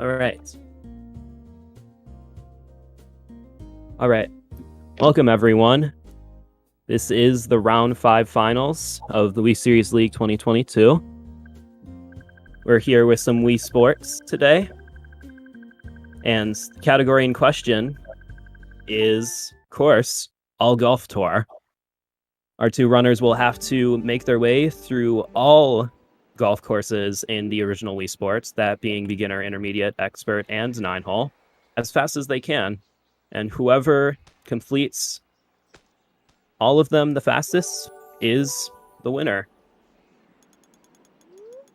All right. Welcome, everyone. This is the Round 5 Finals of the Wii Series League 2022. We're here with some Wii Sports today. And the category in question is, of course, All Golf Tour. Our two runners will have to make their way through all golf courses in the original Wii Sports, that being beginner, intermediate, expert, and 9-hole, as fast as they can. And whoever completes all of them the fastest is the winner.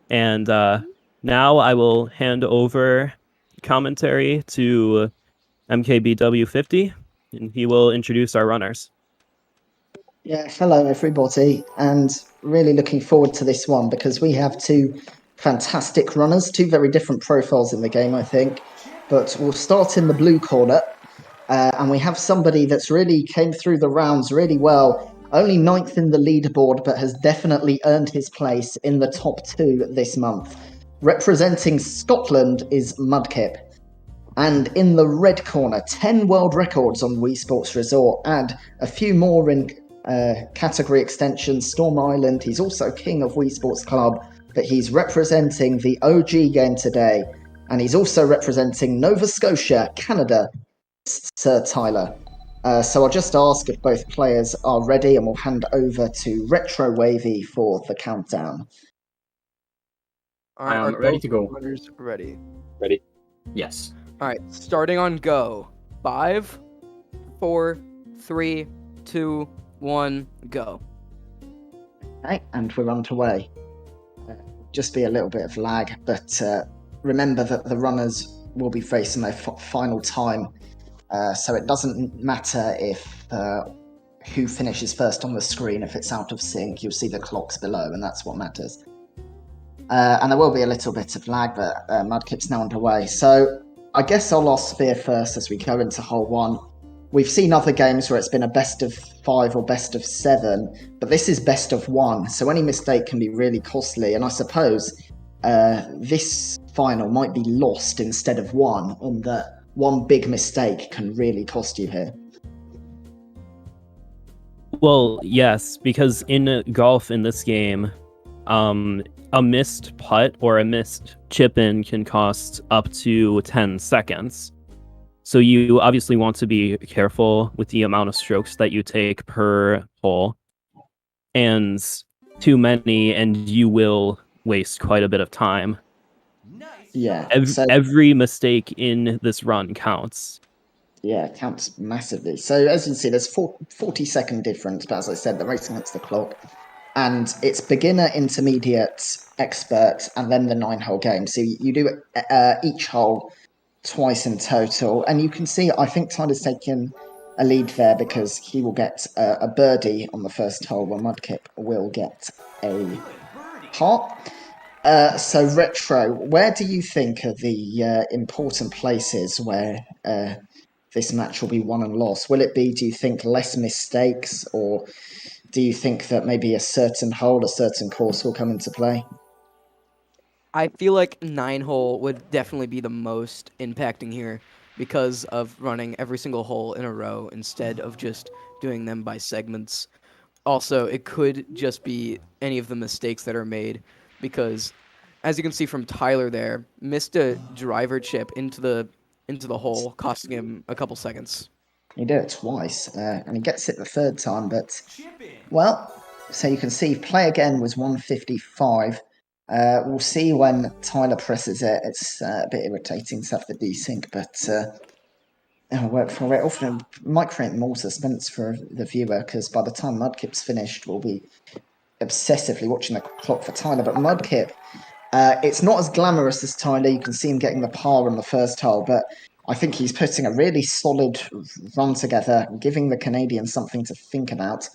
And now I will hand over commentary to MKBW50, and he will introduce our runners. Yeah, hello everybody, and really looking forward to this one because we have two fantastic runners, two very different profiles in the game, I think. But we'll start in the blue corner, and we have somebody that's really came through the rounds really well. Only 9th in the leaderboard, but has definitely earned his place in the top 2 this month. Representing Scotland is Mudkip. And in the red corner, 10 world records on Wii Sports Resort, and a few more in category extensions, Storm Island. He's also king of Wii Sports Club, but he's representing the OG game today. And he's also representing Nova Scotia, Canada, Sir Tyler. So I'll just ask if both players are ready, and we'll hand over to Retro Wavy for the countdown. All right, I'm ready to go. Runners ready. Ready? Yes. All right, starting on go. 5, 4, 3, 2, 1, go. Okay, and we're underway. Just be a little bit of lag, but remember that the runners will be facing their final time, so it doesn't matter if who finishes first on the screen. If it's out of sync, you'll see the clocks below, and that's what matters. And there will be a little bit of lag, but Mudkip's now underway. So I guess I'll ask Sphere first as we go into hole 1. We've seen other games where it's been a best of 5 or best of 7, but this is best of 1, so any mistake can be really costly, and I suppose this final might be lost instead of won, in that one big mistake can really cost you here. Well, yes, because in golf in this game, a missed putt or a missed chip-in can cost up to 10 seconds. So you obviously want to be careful with the amount of strokes that you take per hole. And too many, and you will waste quite a bit of time. Yeah. Every mistake in this run counts. Yeah, it counts massively. So as you can see, there's 40-second difference, but as I said, the race against the clock. And it's beginner, intermediate, expert, and then the 9-hole game. So you do each hole twice in total. And you can see, I think Tyler's taken a lead there because he will get a birdie on the first hole, while Mudkip will get a par. So Retro, where do you think are the important places where this match will be won and lost? Will it be, do you think, less mistakes, or do you think that maybe a certain hole, a certain course will come into play? I feel like 9-hole would definitely be the most impacting here because of running every single hole in a row instead of just doing them by segments. Also, it could just be any of the mistakes that are made because, as you can see from Tyler there, missed a driver chip into the hole, costing him a couple seconds. He did it twice, and he gets it the third time, but, well, so you can see play again was 155. We'll see when Tyler presses it. It's a bit irritating to have the desync, but it'll work for it. Often it might create more suspense for the viewer, because by the time Mudkip's finished, we'll be obsessively watching the clock for Tyler. But Mudkip, it's not as glamorous as Tyler. You can see him getting the par on the first hole, but I think he's putting a really solid run together, giving the Canadians something to think about.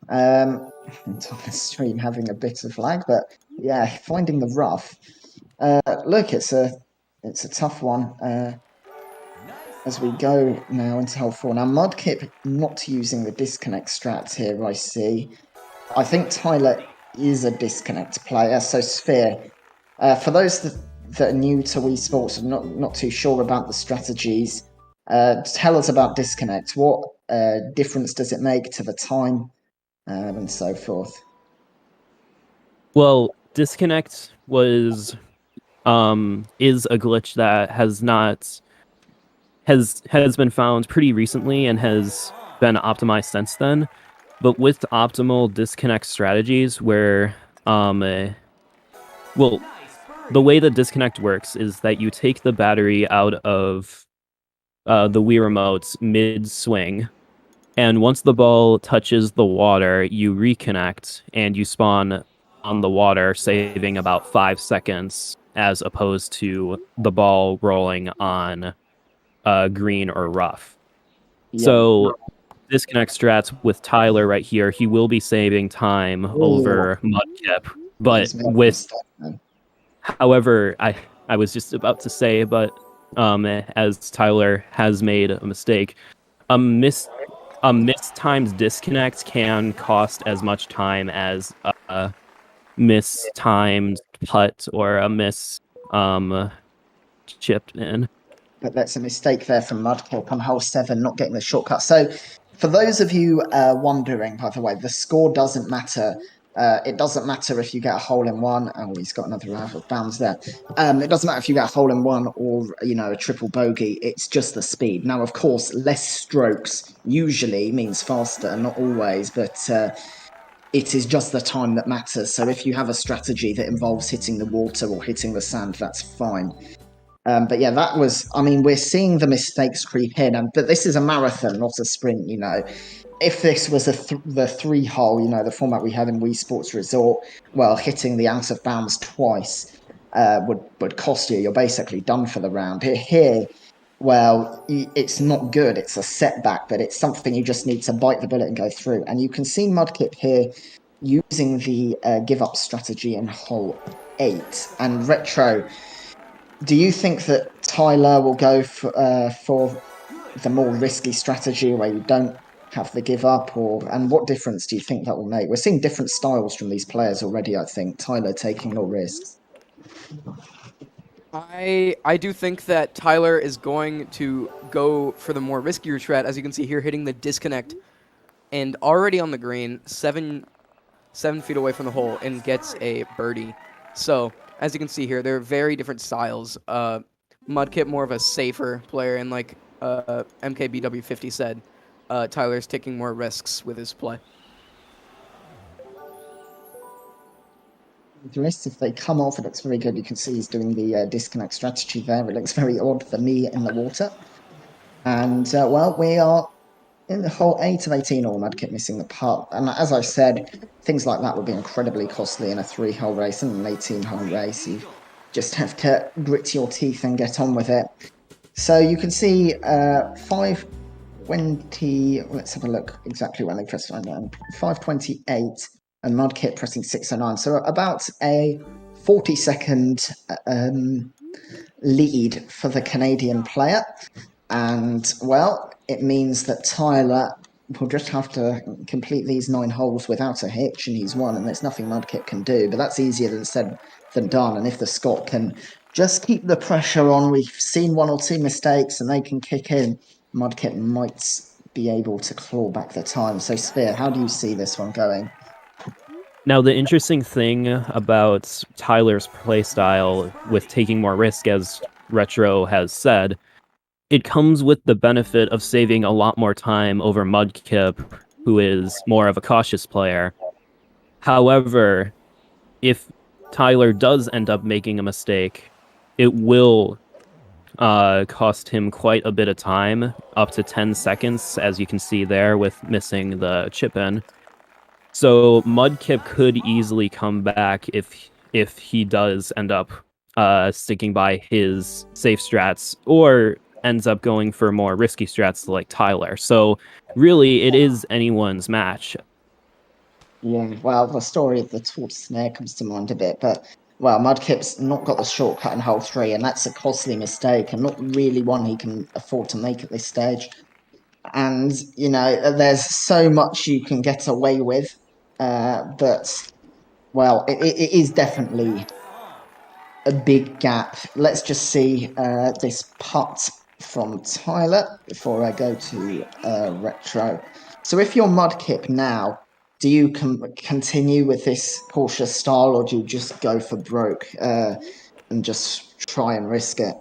On the stream having a bit of lag, but yeah, finding the rough. Look, it's a tough one. As we go now into hole 4. Now Mudkip not using the disconnect strat here, I see. I think Tyler is a disconnect player, so Sphere. For those that are new to Wii Sports and not too sure about the strategies, tell us about disconnect. What difference does it make to the time and so forth? Well, disconnect is a glitch that has been found pretty recently and has been optimized since then. But with optimal disconnect strategies, where well, the way that disconnect works is that you take the battery out of the Wii remote mid swing, and once the ball touches the water, you reconnect and you spawn on the water, saving about 5 seconds, as opposed to the ball rolling on green or rough. Yeah. So disconnect strats with Tyler right here, he will be saving time over Mudkip, but He's made a with mistake, then. however, I was just about to say, but as Tyler has made a mistake, a mistimed disconnect can cost as much time as a mistimed putt or a chipped in. But that's a mistake there from Mudkip on hole 7, not getting the shortcut. So, for those of you wondering, by the way, the score doesn't matter. It doesn't matter if you get a hole in one. Oh, he's got another out of bounds there. It doesn't matter if you get a hole in one or a triple bogey. It's just the speed. Now, of course, less strokes usually means faster, not always, but it is just the time that matters. So if you have a strategy that involves hitting the water or hitting the sand, that's fine. But yeah, that was, we're seeing the mistakes creep in, but this is a marathon, not a sprint, If this was the 3-hole, the format we had in Wii Sports Resort, well, hitting the out of bounds twice would cost you. You're basically done for the round. Here, well, it's not good. It's a setback, but it's something you just need to bite the bullet and go through. And you can see Mudkip here using the give-up strategy in hole 8. And Retro, do you think that Tyler will go for the more risky strategy where you don't have the give up, and what difference do you think that will make? We're seeing different styles from these players already, I think. Tyler taking more risks. I do think that Tyler is going to go for the more riskier strat, as you can see here, hitting the disconnect, and already on the green, 7 feet away from the hole, and gets a birdie. So, as you can see here, they're very different styles. Mudkip more of a safer player, and like MKBW50 said, Tyler's taking more risks with his play. The risks, if they come off, it looks very good. You can see he's doing the disconnect strategy there. It looks very odd, the knee in the water. And, well, we are in the hole 8 of 18, or Mudkip missing the putt. And as I said, things like that would be incredibly costly in a 3-hole race and an 18-hole race. You just have to grit your teeth and get on with it. So you can see 5:20. Let's have a look exactly when they pressed 5:28, and Mudkip pressing 6:09. So about a 40-second lead for the Canadian player. And, well, it means that Tyler will just have to complete these 9 holes without a hitch, and he's won, and there's nothing Mudkip can do. But that's easier than said than done. And if the Scot can just keep the pressure on, we've seen 1 or 2 mistakes, and they can kick in, Mudkip might be able to claw back the time. So, Sphere, how do you see this one going? Now, the interesting thing about Tyler's playstyle with taking more risk, as Retro has said, it comes with the benefit of saving a lot more time over Mudkip, who is more of a cautious player. However, if Tyler does end up making a mistake, it will cost him quite a bit of time, up to 10 seconds, as you can see there with missing the chip in. So Mudkip could easily come back if he does end up sticking by his safe strats, or ends up going for more risky strats like Tyler. So really, it is anyone's match. Yeah, well, the story of the tortoise snare comes to mind a bit, but, well, Mudkip's not got the shortcut in hole 3, and that's a costly mistake, and not really one he can afford to make at this stage. And, there's so much you can get away with, but, well, it is definitely a big gap. Let's just see this putt from Tyler before I go to Retro. So if you're Mudkip now, do you continue with this cautious style, or do you just go for broke and just try and risk it?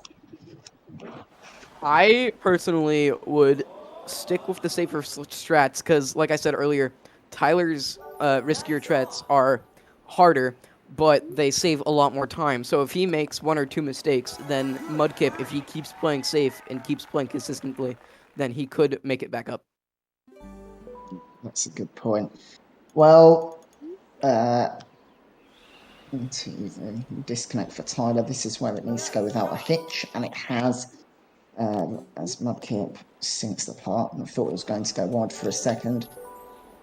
I personally would stick with the safer strats because, like I said earlier, Tyler's riskier threats are harder, but they save a lot more time. So if he makes 1 or 2 mistakes, then Mudkip, if he keeps playing safe and keeps playing consistently, then he could make it back up. That's a good point. Well, disconnect for Tyler. This is where it needs to go without a hitch, and it has. As Mudkip sinks the part, and I thought it was going to go wide for a second,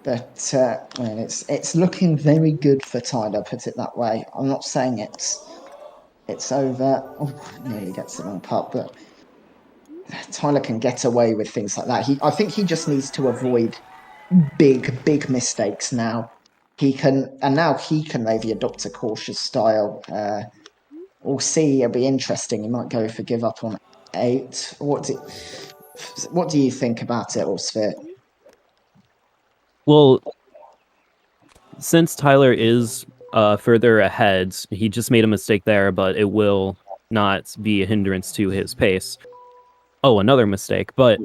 but well, it's looking very good for Tyler. Put it that way. I'm not saying it's over. Oh, nearly gets the wrong putt, but Tyler can get away with things like that. I think he just needs to avoid big mistakes now. He can maybe adopt a cautious style. We'll see. It'll be interesting. He might go for give up on 8. What do you think about it, or Sphere? Well, since Tyler is further ahead, he just made a mistake there, but it will not be a hindrance to his pace. Oh, another mistake. But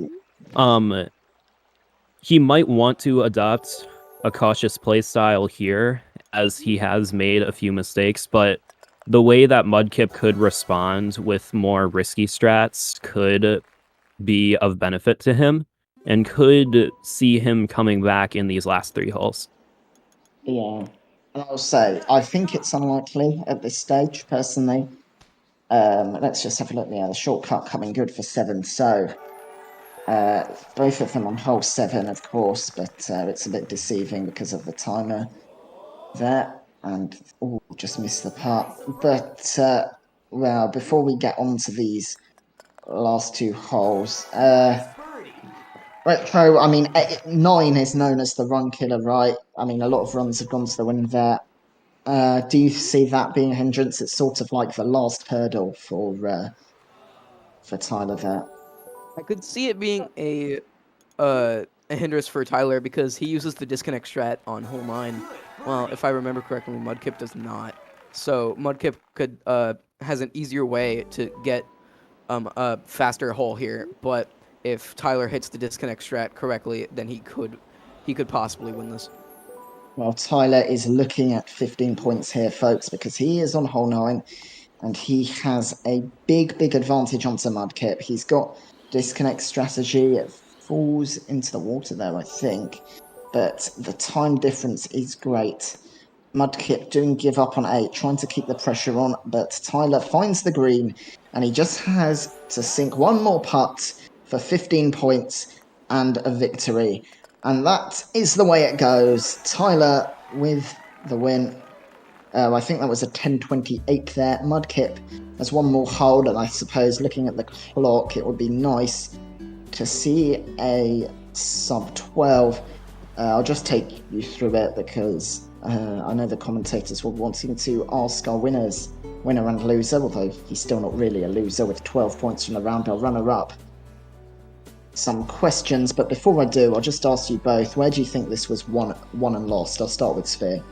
he might want to adopt a cautious play style here, as he has made a few mistakes, but the way that Mudkip could respond with more risky strats could be of benefit to him and could see him coming back in these last 3 holes. Yeah, and I'll say, I think it's unlikely at this stage, personally. Let's just have a look. Yeah, the shortcut coming good for 7, so both of them on hole 7, of course, but it's a bit deceiving because of the timer there. And just missed the putt. But well, before we get on to these last 2 holes, Retro, I mean, 9 is known as the run killer, right? I mean, a lot of runs have gone to the wind there. Do you see that being a hindrance? It's sort of like the last hurdle for Tyler there. I could see it being a hindrance for Tyler because he uses the disconnect strat on hole 9. Well, if I remember correctly, Mudkip does not. So Mudkip could has an easier way to get a faster hole here. But if Tyler hits the disconnect strat correctly, then he could possibly win this. Well, Tyler is looking at 15 points here, folks, because he is on hole 9, and he has a big advantage onto Mudkip. He's got disconnect strategy. It falls into the water there, I think. But the time difference is great. Mudkip doing give up on 8, trying to keep the pressure on, but Tyler finds the green, and he just has to sink 1 more putt for 15 points and a victory. And that is the way it goes. Tyler with the win. I think that was a 10.28 there. Mudkip has 1 more hole, and I suppose looking at the clock, it would be nice to see a sub 12. I'll just take you through it because I know the commentators were wanting to ask our winner and loser, although he's still not really a loser with 12 points from the round, our runner-up, some questions. But before I do, I'll just ask you both, where do you think this was won and lost? I'll start with Sphere.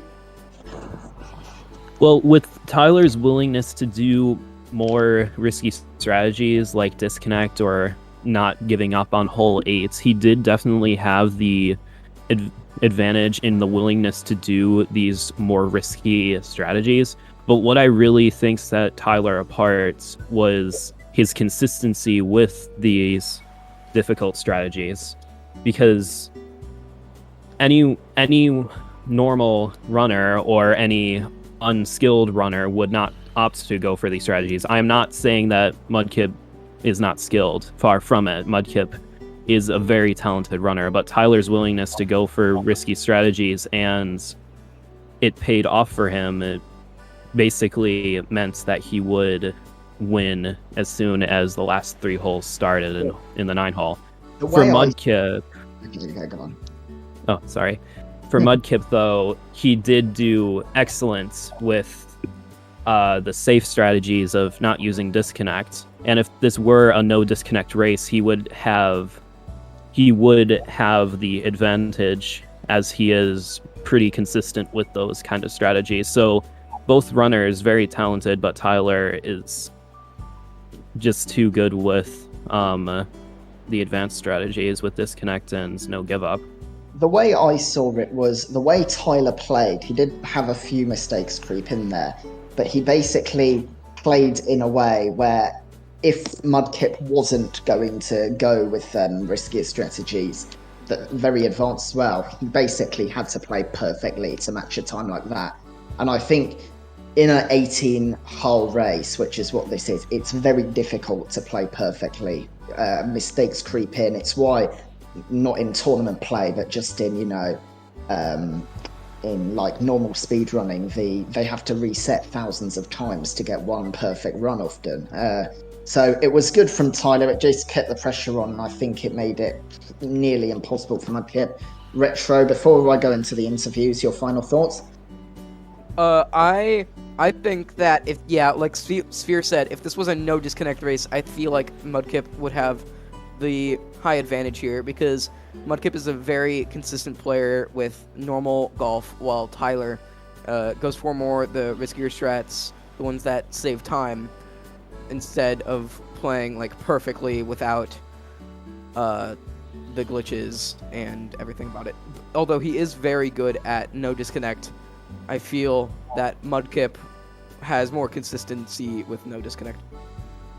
Well, with Tyler's willingness to do more risky strategies like disconnect or not giving up on hole 8, he did definitely have the advantage in the willingness to do these more risky strategies. But what I really think set Tyler apart was his consistency with these difficult strategies, because any normal runner or any unskilled runner would not opt to go for these strategies. I am not saying that Mudkip is not skilled. Far from it. Mudkip is a very talented runner, but Tyler's willingness to go for risky strategies, and it paid off for him. It basically meant that he would win as soon as the last 3 holes started in the 9 hole. For Mudkip... Go on. Oh, sorry. For Mudkip, though, he did do excellent with the safe strategies of not using disconnect. And if this were a no disconnect race, he would have the advantage, as he is pretty consistent with those kind of strategies. So both runners very talented, but Tyler is just too good with the advanced strategies with disconnect and no give up. The way I saw it was the way Tyler played. He did have a few mistakes creep in there, but he basically played in a way where if Mudkip wasn't going to go with riskier strategies, that very advanced as well, he basically had to play perfectly to match a time like that. And I think in an 18-hole race, which is what this is, it's very difficult to play perfectly. Mistakes creep in. It's why, not in tournament play, but just in, in like normal speed running, they have to reset thousands of times to get one perfect run often. So it was good from Tyler. It just kept the pressure on, and I think it made it nearly impossible for Mudkip. Retro, before I go into the interviews, your final thoughts? I think that like Sphere said, if this was a no disconnect race, I feel like Mudkip would have the high advantage here, because Mudkip is a very consistent player with normal golf, while Tyler goes for more the riskier strats, the ones that save time, instead of playing like perfectly without the glitches and everything about it. Although he is very good at no disconnect, I feel that Mudkip has more consistency with no disconnect.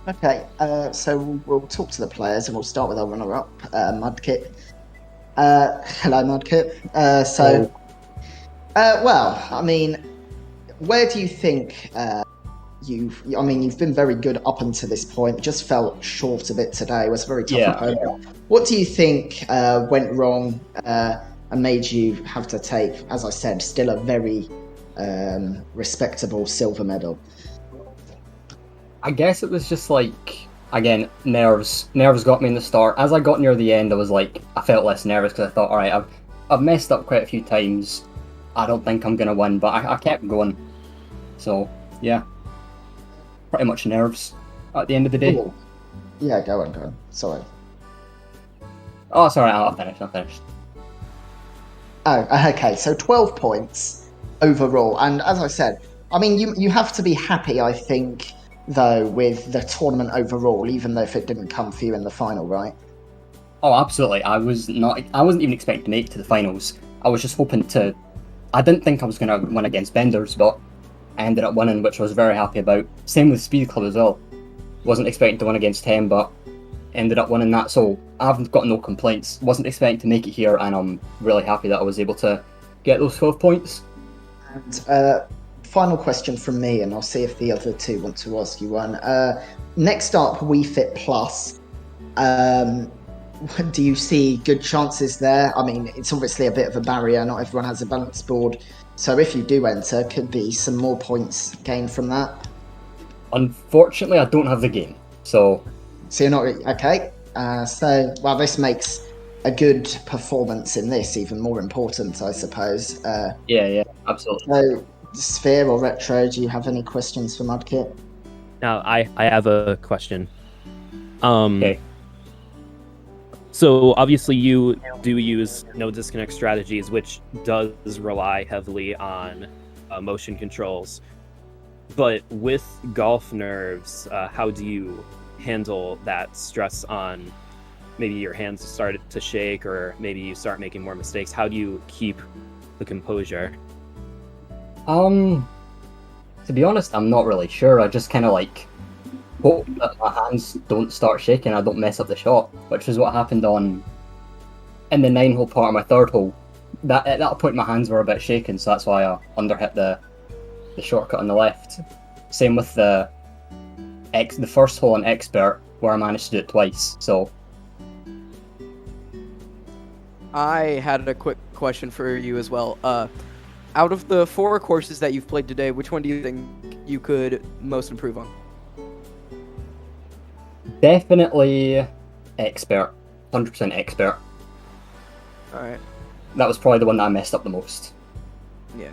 Okay, so we'll talk to the players, and we'll start with our runner-up, Mudkip. Hello, Mudkip. Well, I mean, where do you think you've been very good up until this point, just fell short of it today, was a very tough opponent. What do you think went wrong and made you have to take, as I said, still a very respectable silver medal? I guess it was just like, again, nerves. Nerves got me in the start. As I got near the end, I felt less nervous, because I thought, all right, I've messed up quite a few times. I don't think I'm going to win, but I kept going. So, yeah. Pretty much nerves at the end of the day. Ooh. Yeah, go on. Sorry. Oh, sorry, I'm finished. Oh, okay, so 12 points overall. And as I said, I mean, you have to be happy, I think, though, with the tournament overall, even though if it didn't come for you in the final, right? Oh, absolutely. I wasn't even expecting to make it to the finals. I was just hoping to... I didn't think I was going to win against Benders, but I ended up winning, which I was very happy about. Same with Speed Club as well. Wasn't expecting to win against him, but ended up winning that, so I've got no complaints. Wasn't expecting to make it here, and I'm really happy that I was able to get those 12 points. And final question from me, and I'll see if the other two want to ask you one. Next up, Wii Fit Plus. Do you see good chances there? I mean, it's obviously a bit of a barrier. Not everyone has a balance board. So if you do enter, could be some more points gained from that. Unfortunately, I don't have the game, so... So you're not... Okay. Well, this makes a good performance in this even more important, I suppose. Yeah, absolutely. So, Sphere or Retro, do you have any questions for Mudkip? Now, I have a question. Okay. So obviously you do use no disconnect strategies, which does rely heavily on motion controls. But with golf nerves, how do you handle that stress on maybe your hands start to shake, or maybe you start making more mistakes? How do you keep the composure? To be honest, I'm not really sure. I just kind of like hope that my hands don't start shaking, I don't mess up the shot, which is what happened in the 9-hole part of my 3rd hole. At that point my hands were a bit shaken, so that's why I underhit the shortcut on the left. Same with the 1st hole on Expert, where I managed to do it twice, so... I had a quick question for you as well. Out of the 4 courses that you've played today, which one do you think you could most improve on? Definitely Expert. 100% Expert. Alright. That was probably the one that I messed up the most. Yeah.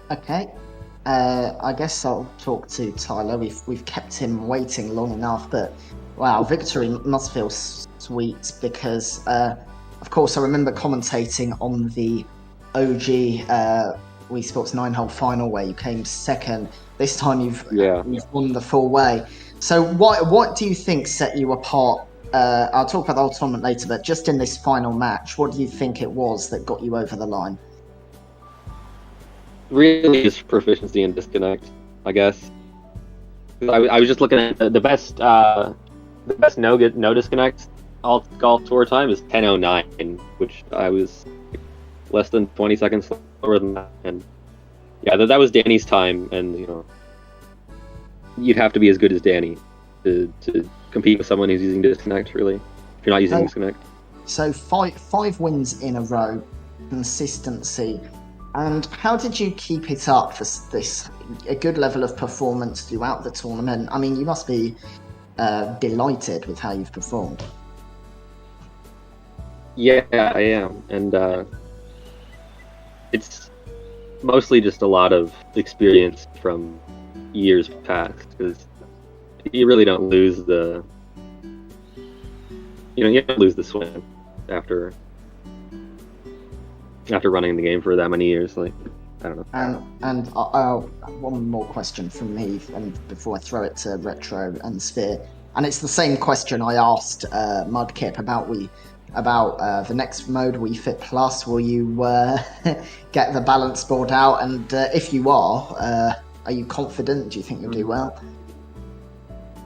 Okay. I guess I'll talk to Tyler. We've kept him waiting long enough, but wow, victory must feel sweet because, of course, I remember commentating on the OG Wii Sports 9-hole final where you came second. This time you've won the full way. So what do you think set you apart? I'll talk about the whole tournament later, but just in this final match, what do you think it was that got you over the line? Really just proficiency and disconnect, I guess. I was just looking at the best no disconnect all tour time is 10:09, which I was less than 20 seconds slower than that. And yeah, that was Danny's time, and you'd have to be as good as Danny to compete with someone who's using disconnect. Really, if you're not using disconnect. So five wins in a row, consistency. And how did you keep it up for a good level of performance throughout the tournament? I mean, you must be delighted with how you've performed. Yeah, I am, and it's mostly just a lot of experience from years past, because you really don't lose the you don't lose the swing after running the game for that many years. Like, I don't know. And one more question from me, and before I throw it to Retro and Sphere, and it's the same question I asked Mudkip about the next mode, Wii Fit Plus. Will you get the balance board out? And if you are you confident? Do you think you'll do well?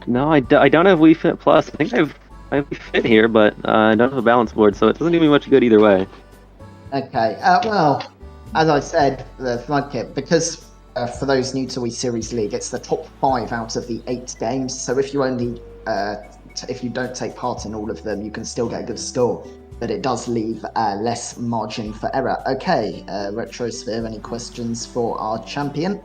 No, I don't have Wii Fit Plus. I think I have Wii Fit here, but I don't have a balance board, so it doesn't do me much good either way. Okay, well, as I said, the Mudkip, because for those new to Wii Series League, it's the top 5 out of the 8 games, so if you only if you don't take part in all of them, you can still get a good score, but it does leave less margin for error. Okay, Retrosphere, any questions for our champion?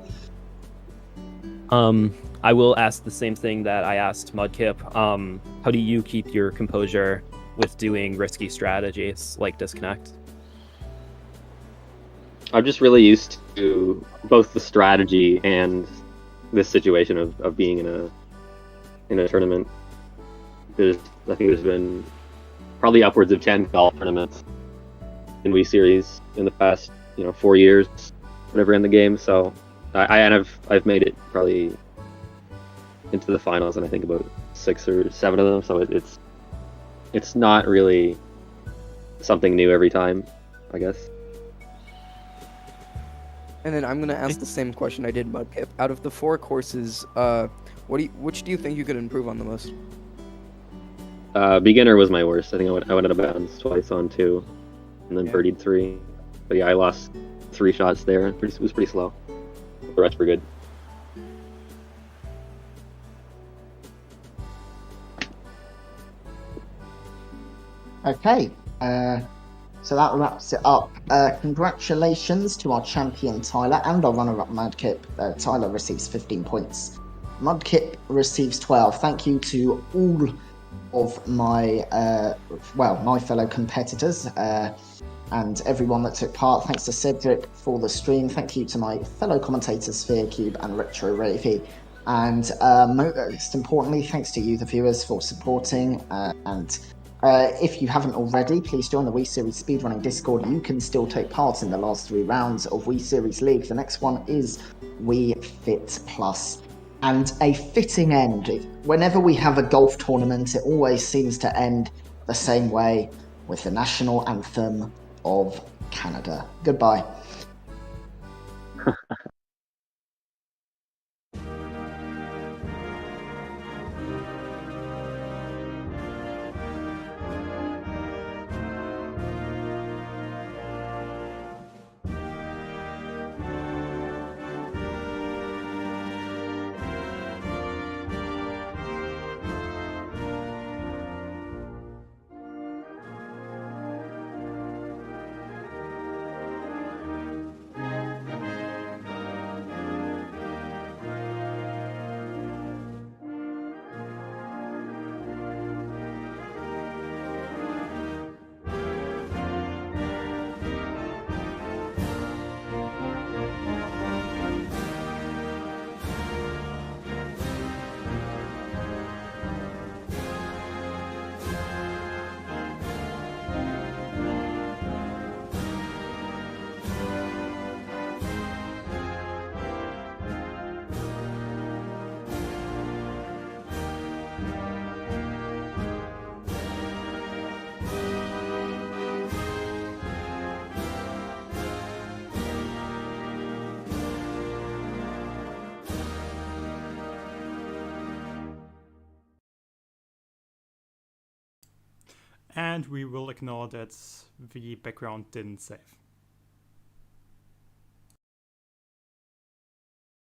I will ask the same thing that I asked Mudkip. How do you keep your composure with doing risky strategies like disconnect? I'm just really used to both the strategy and this situation of being in a tournament. I think there's been probably upwards of 10 golf tournaments in Wii Series in the past 4 years, whatever, in the game. So I've made it probably into the finals, and I think about 6 or 7 of them. So it's not really something new every time, I guess. And then I'm gonna ask the same question I did Mudkip. Out of the 4 courses, which do you think you could improve on the most? Beginner was my worst. I think I went out of bounds twice on 2, and then birdied 3. But yeah, I lost 3 shots there. It was pretty slow. The rest were good. Okay, so that wraps it up. Congratulations to our champion Tyler and our runner-up Mudkip. Tyler receives 15 points. Mudkip receives 12. Thank you to all of my my fellow competitors and everyone that took part. Thanks to Cedric for the stream. Thank you to my fellow commentators Sphere Cube and Retro Ravy. And most importantly, thanks to you, the viewers, for supporting. And if you haven't already, please join the Wii Series Speedrunning Discord. You can still take part in the last 3 rounds of Wii Series League. The next one is Wii Fit Plus. And a fitting end. Whenever we have a golf tournament, it always seems to end the same way, with the national anthem of Canada. Goodbye. And we will ignore that the background didn't save.